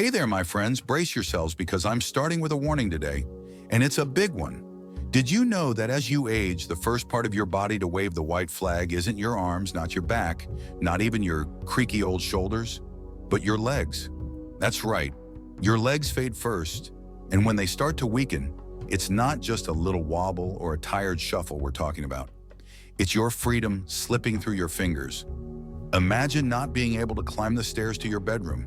Hey there, my friends, brace yourselves because I'm starting with a warning today, and it's a big one. Did you know that as you age, the first part of your body to wave the white flag isn't your arms, not your back, not even your creaky old shoulders, but your legs? That's right, your legs fade first, and when they start to weaken, it's not just a little wobble or a tired shuffle we're talking about. It's your freedom slipping through your fingers. Imagine not being able to climb the stairs to your bedroom,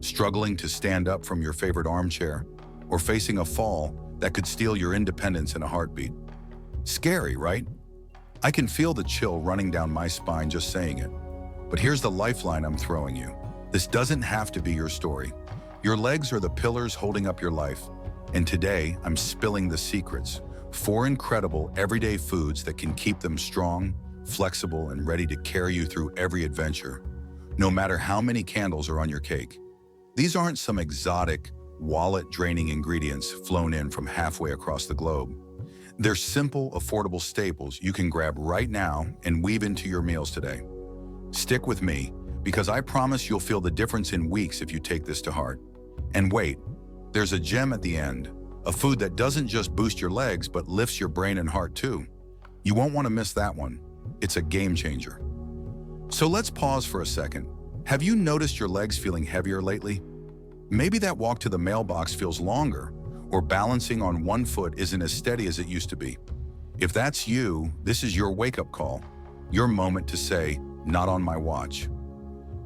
struggling to stand up from your favorite armchair, or facing a fall that could steal your independence in a heartbeat. Scary, right? I can feel the chill running down my spine just saying it. But here's the lifeline I'm throwing you. This doesn't have to be your story. Your legs are the pillars holding up your life. And today, I'm spilling the secrets. 4 incredible everyday foods that can keep them strong, flexible, and ready to carry you through every adventure, no matter how many candles are on your cake. These aren't some exotic, wallet-draining ingredients flown in from halfway across the globe. They're simple, affordable staples you can grab right now and weave into your meals today. Stick with me, because I promise you'll feel the difference in weeks if you take this to heart. And wait, there's a gem at the end, a food that doesn't just boost your legs but lifts your brain and heart too. You won't want to miss that one. It's a game changer. So let's pause for a second. Have you noticed your legs feeling heavier lately? Maybe that walk to the mailbox feels longer, or balancing on one foot isn't as steady as it used to be. If that's you, this is your wake-up call, your moment to say, "Not on my watch."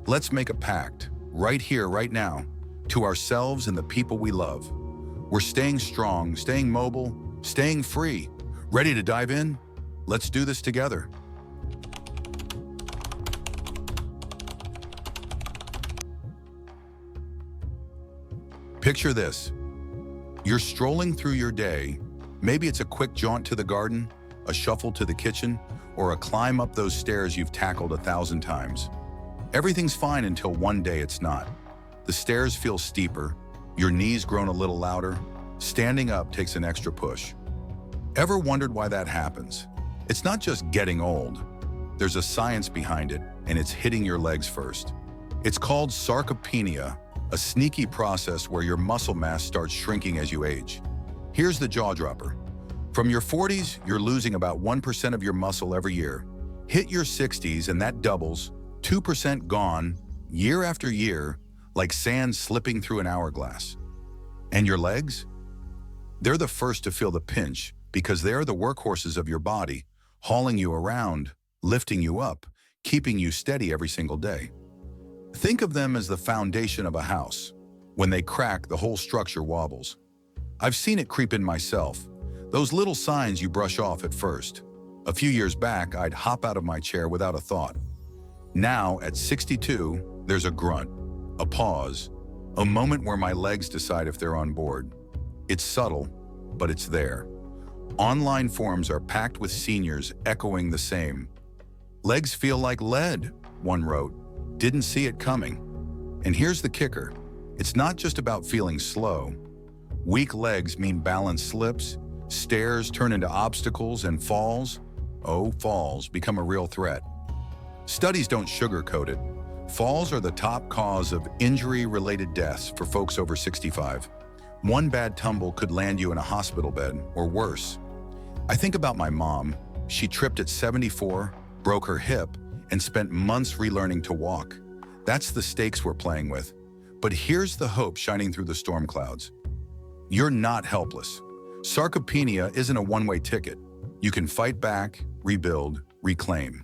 Let's make a pact, right here, right now, to ourselves and the people we love. We're staying strong, staying mobile, staying free. Ready to dive in? Let's do this together. Picture this. You're strolling through your day. Maybe it's a quick jaunt to the garden, a shuffle to the kitchen, or a climb up those stairs you've tackled 1,000 times. Everything's fine until one day it's not. The stairs feel steeper, your knees groan a little louder, standing up takes an extra push. Ever wondered why that happens? It's not just getting old. There's a science behind it, and it's hitting your legs first. It's called sarcopenia, a sneaky process where your muscle mass starts shrinking as you age. Here's the jaw dropper. From your 40s, you're losing about 1% of your muscle every year. Hit your 60s and that doubles, 2% gone, year after year, like sand slipping through an hourglass. And your legs? They're the first to feel the pinch because they're the workhorses of your body, hauling you around, lifting you up, keeping you steady every single day. Think of them as the foundation of a house. When they crack, the whole structure wobbles. I've seen it creep in myself. Those little signs you brush off at first. A few years back, I'd hop out of my chair without a thought. Now, at 62, there's a grunt, a pause, a moment where my legs decide if they're on board. It's subtle, but it's there. Online forums are packed with seniors echoing the same. "Legs feel like lead," one wrote. "Didn't see it coming." And here's the kicker. It's not just about feeling slow. Weak legs mean balance slips, stairs turn into obstacles, and falls become a real threat. Studies don't sugarcoat it. Falls are the top cause of injury-related deaths for folks over 65. One bad tumble could land you in a hospital bed, or worse. I think about my mom. She tripped at 74, broke her hip, and spent months relearning to walk. That's the stakes we're playing with. But here's the hope shining through the storm clouds. You're not helpless. Sarcopenia isn't a one-way ticket. You can fight back, rebuild, reclaim.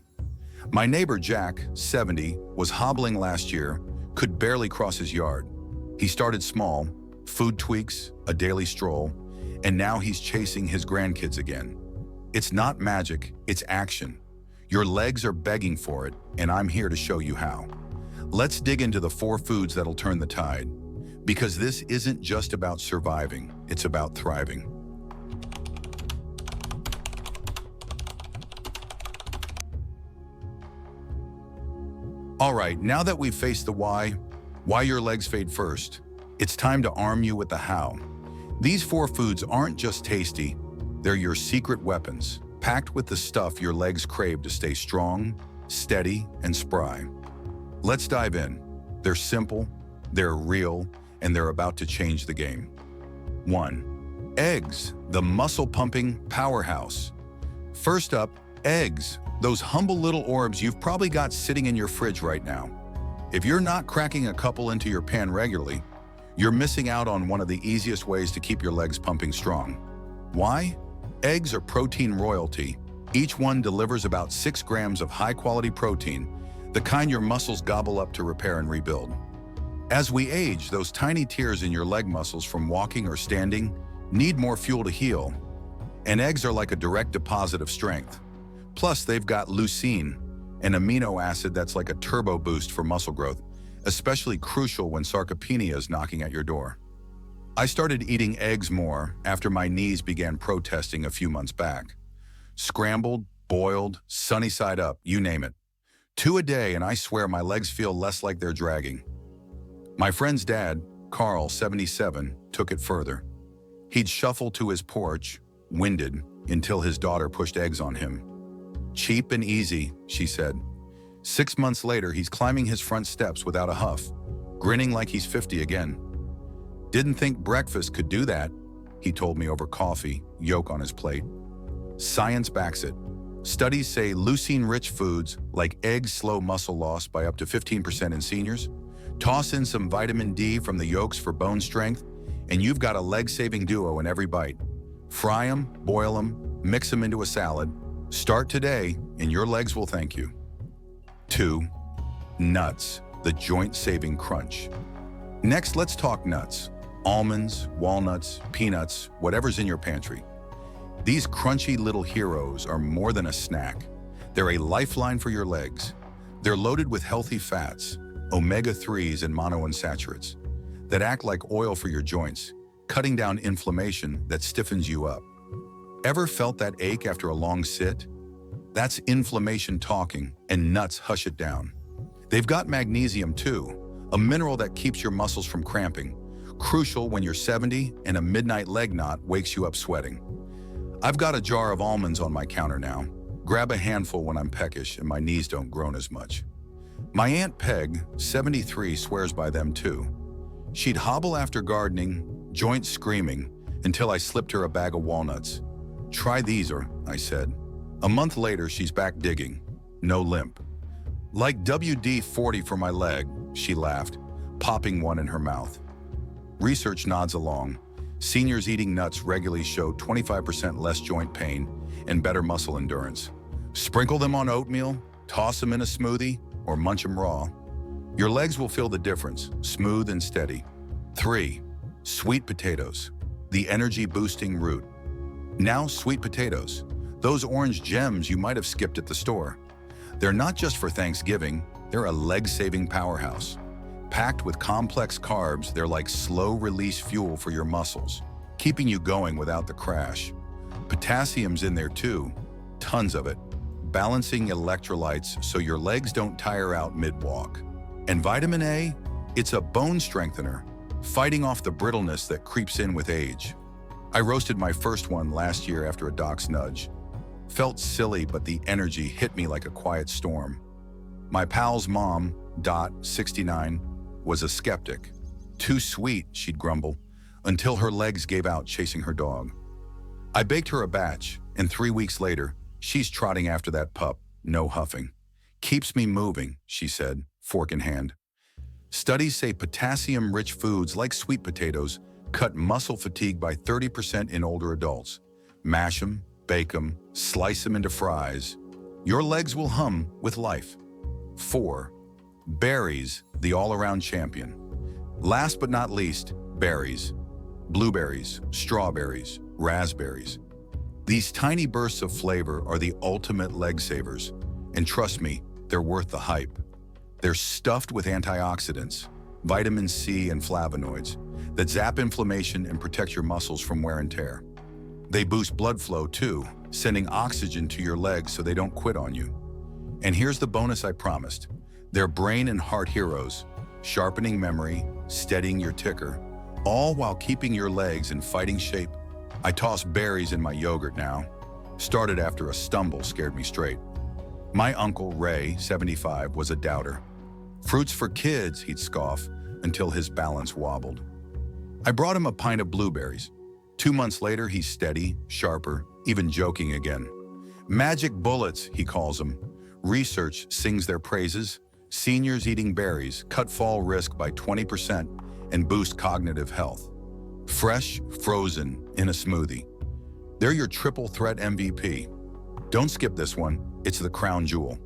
My neighbor Jack, 70, was hobbling last year, could barely cross his yard. He started small, food tweaks, a daily stroll, and now he's chasing his grandkids again. It's not magic, it's action. Your legs are begging for it, and I'm here to show you how. Let's dig into the 4 foods that'll turn the tide. Because this isn't just about surviving, it's about thriving. All right, now that we've faced the why your legs fade first, it's time to arm you with the how. These 4 foods aren't just tasty, they're your secret weapons, packed with the stuff your legs crave to stay strong, steady, and spry. Let's dive in. They're simple, they're real, and they're about to change the game. 1. Eggs, the muscle-pumping powerhouse. First up, eggs, those humble little orbs you've probably got sitting in your fridge right now. If you're not cracking a couple into your pan regularly, you're missing out on one of the easiest ways to keep your legs pumping strong. Why? Eggs are protein royalty. Each one delivers about 6 grams of high-quality protein, the kind your muscles gobble up to repair and rebuild. As we age, those tiny tears in your leg muscles from walking or standing need more fuel to heal, and eggs are like a direct deposit of strength. Plus, they've got leucine, an amino acid that's like a turbo boost for muscle growth, especially crucial when sarcopenia is knocking at your door. I started eating eggs more after my knees began protesting a few months back. Scrambled, boiled, sunny side up, you name it. 2 a day, and I swear my legs feel less like they're dragging. My friend's dad, Carl, 77, took it further. He'd shuffle to his porch, winded, until his daughter pushed eggs on him. Cheap and easy, she said. 6 months later, he's climbing his front steps without a huff, grinning like he's 50 again. Didn't think breakfast could do that, he told me over coffee, yolk on his plate. Science backs it. Studies say leucine-rich foods like eggs slow muscle loss by up to 15% in seniors. Toss in some vitamin D from the yolks for bone strength, and you've got a leg-saving duo in every bite. Fry them, boil them, mix them into a salad. Start today, and your legs will thank you. 2. Nuts, the joint-saving crunch. Next, let's talk nuts. Almonds, walnuts, peanuts, whatever's in your pantry. These crunchy little heroes are more than a snack. They're a lifeline for your legs. They're loaded with healthy fats, omega-3s and monounsaturates that act like oil for your joints, cutting down inflammation that stiffens you up. Ever felt that ache after a long sit? That's inflammation talking, and nuts hush it down. They've got magnesium too, a mineral that keeps your muscles from cramping, crucial when you're 70 and a midnight leg knot wakes you up sweating. I've got a jar of almonds on my counter now. Grab a handful when I'm peckish and my knees don't groan as much. My Aunt Peg, 73, swears by them too. She'd hobble after gardening, joints screaming, until I slipped her a bag of walnuts. Try these, I said. A month later, she's back digging. No limp. Like WD-40 for my leg, she laughed, popping one in her mouth. Research nods along. Seniors eating nuts regularly show 25% less joint pain and better muscle endurance. Sprinkle them on oatmeal, toss them in a smoothie, or munch them raw. Your legs will feel the difference, smooth and steady. 3. Sweet potatoes, the energy-boosting root. Now sweet potatoes, those orange gems you might have skipped at the store. They're not just for Thanksgiving, they're a leg-saving powerhouse. Packed with complex carbs, they're like slow-release fuel for your muscles, keeping you going without the crash. Potassium's in there too, tons of it, balancing electrolytes so your legs don't tire out mid-walk. And vitamin A, it's a bone strengthener, fighting off the brittleness that creeps in with age. I roasted my first one last year after a doc's nudge. Felt silly, but the energy hit me like a quiet storm. My pal's mom, Dot, 69, was a skeptic. Too sweet, she'd grumble, until her legs gave out chasing her dog. I baked her a batch, and 3 weeks later, she's trotting after that pup, no huffing. Keeps me moving, she said, fork in hand. Studies say potassium-rich foods like sweet potatoes cut muscle fatigue by 30% in older adults. Mash them, bake them, slice them into fries. Your legs will hum with life. 4. Berries, the all-around champion. Last but not least, berries. Blueberries, strawberries, raspberries. These tiny bursts of flavor are the ultimate leg savers. And trust me, they're worth the hype. They're stuffed with antioxidants, vitamin C and flavonoids that zap inflammation and protect your muscles from wear and tear. They boost blood flow too, sending oxygen to your legs so they don't quit on you. And here's the bonus I promised. They're brain and heart heroes, sharpening memory, steadying your ticker, all while keeping your legs in fighting shape. I toss berries in my yogurt now. Started after a stumble scared me straight. My uncle, Ray, 75, was a doubter. Fruits for kids, he'd scoff, until his balance wobbled. I brought him a pint of blueberries. 2 months later, he's steady, sharper, even joking again. Magic bullets, he calls them. Research sings their praises. Seniors eating berries cut fall risk by 20% and boost cognitive health. Fresh, frozen, in a smoothie. They're your triple threat MVP. Don't skip this one. It's the crown jewel.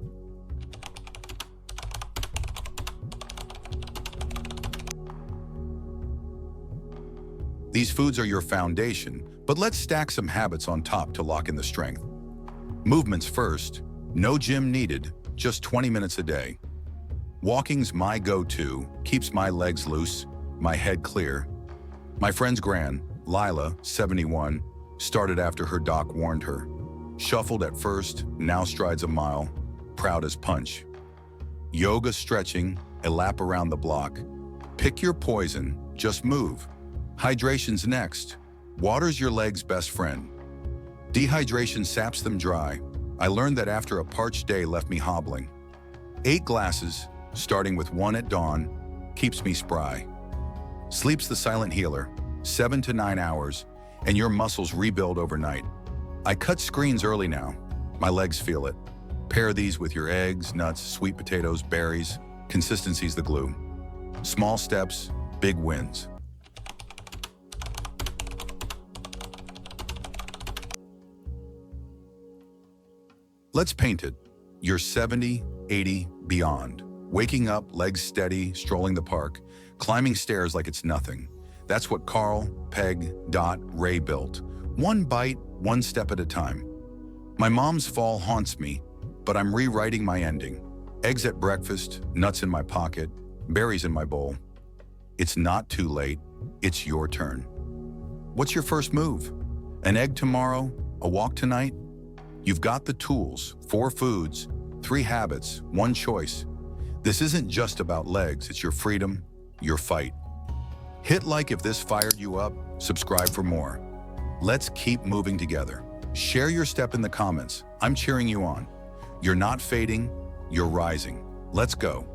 These foods are your foundation, but let's stack some habits on top to lock in the strength. Movements first. No gym needed, just 20 minutes a day. Walking's my go-to, keeps my legs loose, my head clear. My friend's gran, Lila, 71, started after her doc warned her. Shuffled at first, now strides a mile, proud as punch. Yoga stretching, a lap around the block. Pick your poison, just move. Hydration's next. Water's your leg's best friend. Dehydration saps them dry. I learned that after a parched day left me hobbling. 8 glasses, starting with 1 at dawn, keeps me spry. Sleep's the silent healer, 7 to 9 hours, and your muscles rebuild overnight. I cut screens early now. My legs feel it. Pair these with your eggs, nuts, sweet potatoes, berries. Consistency's the glue. Small steps, big wins. Let's paint it. You're 70, 80, beyond. Waking up, legs steady, strolling the park, climbing stairs like it's nothing. That's what Carl, Peg, Dot, Ray built. One bite, one step at a time. My mom's fall haunts me, but I'm rewriting my ending. Eggs at breakfast, nuts in my pocket, berries in my bowl. It's not too late. It's your turn. What's your first move? An egg tomorrow? A walk tonight? You've got the tools, 4 foods, 3 habits, 1 choice. This isn't just about legs, it's your freedom, your fight. Hit like if this fired you up, subscribe for more. Let's keep moving together. Share your step in the comments. I'm cheering you on. You're not fading, you're rising. Let's go.